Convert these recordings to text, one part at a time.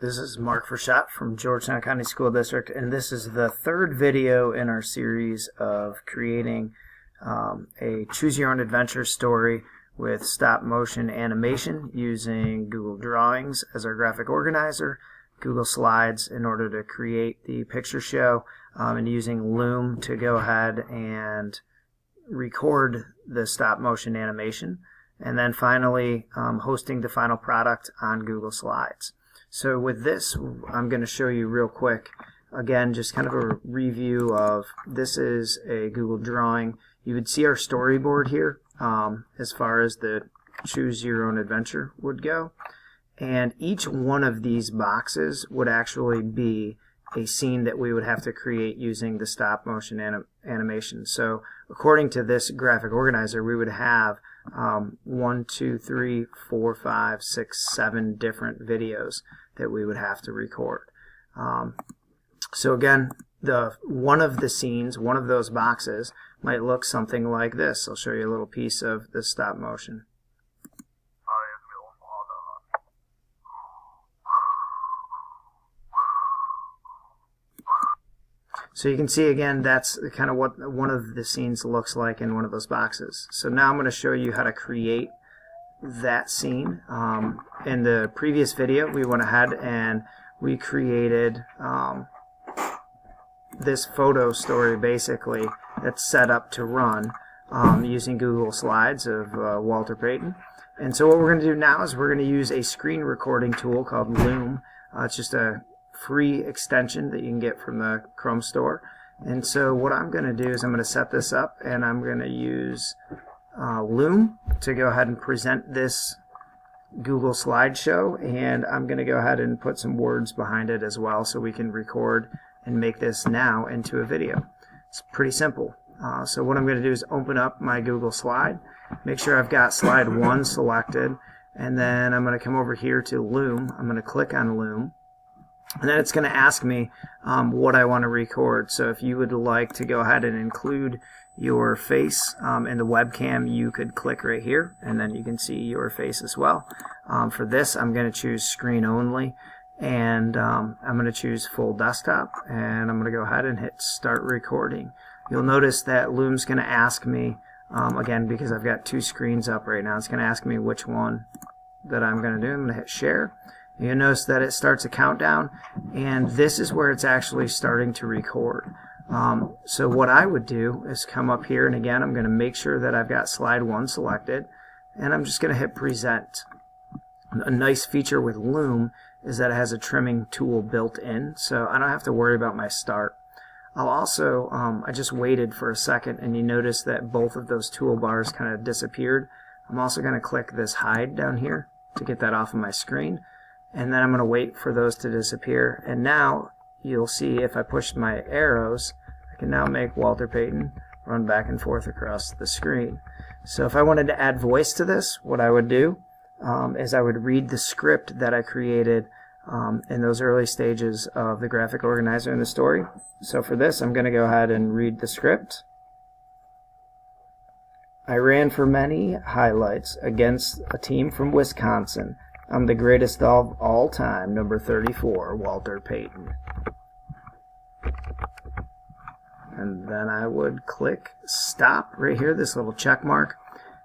This is Mark Frechette from Georgetown County School District, and this is the third video in our series of creating a choose your own adventure story with stop motion animation using Google Drawings as our graphic organizer, Google Slides in order to create the picture show, and using Loom to go ahead and record the stop motion animation, and then finally hosting the final product on Google Slides. So with this, I'm going to show you real quick, again, just kind of a review of, this is a Google drawing. You would see our storyboard here as far as the choose your own adventure would go. And each one of these boxes would actually be a scene that we would have to create using the stop motion animation. So according to this graphic organizer, we would have 1, 2, 3, 4, 5, 6, 7 different videos that we would have to record. So again, one of the scenes, one of those boxes might look something like this. I'll show you a little piece of the stop motion. So you can see again, that's kind of what one of the scenes looks like in one of those boxes. So now I'm going to show you how to create that scene. In the previous video, we went ahead and we created this photo story basically that's set up to run using Google Slides of Walter Payton. And so what we're going to do now is we're going to use a screen recording tool called Loom. It's just a free extension that you can get from the Chrome store. And so what I'm going to do is I'm going to set this up, and I'm going to use Loom to go ahead and present this Google slideshow, and I'm going to go ahead and put some words behind it as well so we can record and make this now into a video. It's pretty simple. So what I'm going to do is open up my Google slide, make sure I've got slide 1 selected, and then I'm going to come over here to Loom. I'm going to click on Loom. And then it's going to ask me what I want to record. So if you would like to go ahead and include your face in the webcam, you could click right here, and then you can see your face as well. For this, I'm going to choose screen only, and I'm going to choose full desktop, and I'm going to go ahead and hit start recording. You'll notice that Loom's going to ask me, again, because I've got 2 screens up right now, it's going to ask me which one that I'm going to do. I'm going to hit share. You'll notice that it starts a countdown, and this is where it's actually starting to record. So what I would do is come up here, and again, I'm going to make sure that I've got slide 1 selected, and I'm just going to hit present. A nice feature with Loom is that it has a trimming tool built in, so I don't have to worry about my start. I'll also, I just waited for a second, and you notice that both of those toolbars kind of disappeared. I'm also going to click this hide down here to get that off of my screen. And then I'm going to wait for those to disappear. And now you'll see if I push my arrows, I can now make Walter Payton run back and forth across the screen. So if I wanted to add voice to this, what I would do is I would read the script that I created in those early stages of the graphic organizer in the story. So for this, I'm going to go ahead and read the script. I ran for many highlights against a team from Wisconsin. I'm the greatest of all time, number 34, Walter Payton. And then I would click stop right here, this little check mark.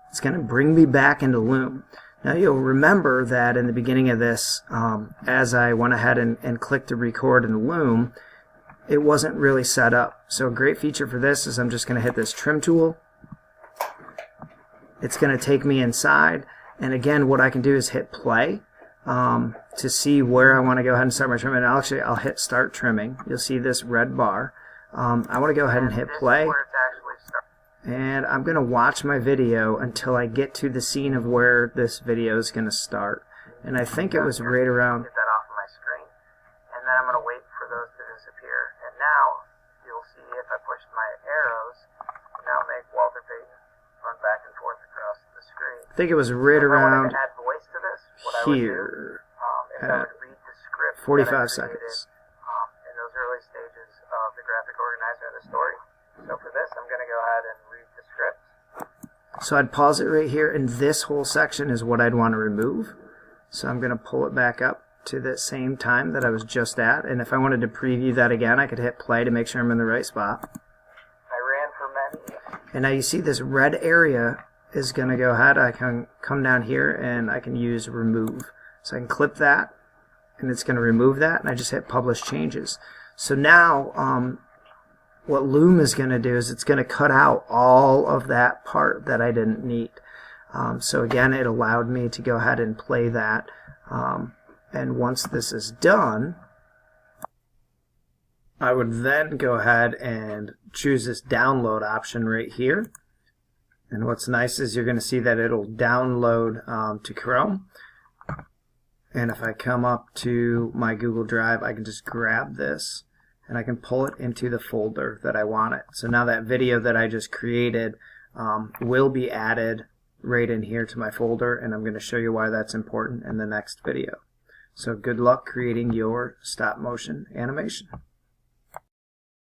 It's going to bring me back into Loom. Now you'll remember that in the beginning of this, as I went ahead and clicked to record in Loom, it wasn't really set up. So a great feature for this is I'm just going to hit this trim tool. It's going to take me inside. And again, what I can do is hit play to see where I want to go ahead and start my trimming. And I'll hit start trimming. You'll see this red bar. I want to go ahead and hit play. And I'm going to watch my video until I get to the scene of where this video is going to start. And I think it was right around... Get that off of my screen. And then I'm going to wait for those to disappear. And now you'll see if I push my arrows, now make Walter Payton run back and forth across the screen. I think it was right around here at 45 seconds. In those early stages of the graphic organizer of the story. So for this, I'm going to go ahead and read the script. So I'd pause it right here, and this whole section is what I'd want to remove. So I'm going to pull it back up to the same time that I was just at, and if I wanted to preview that again, I could hit play to make sure I'm in the right spot. I ran for many. And now you see this red area is going to go ahead. I can come down here and I can use remove. So I can clip that and it's going to remove that, and I just hit publish changes. So now what Loom is going to do is it's going to cut out all of that part that I didn't need. So again, it allowed me to go ahead and play that. And once this is done, I would then go ahead and choose this download option right here. And what's nice is you're going to see that it'll download to Chrome. And if I come up to my Google Drive, I can just grab this and I can pull it into the folder that I want it. So now that video that I just created will be added right in here to my folder, and I'm going to show you why that's important in the next video. So good luck creating your stop motion animation.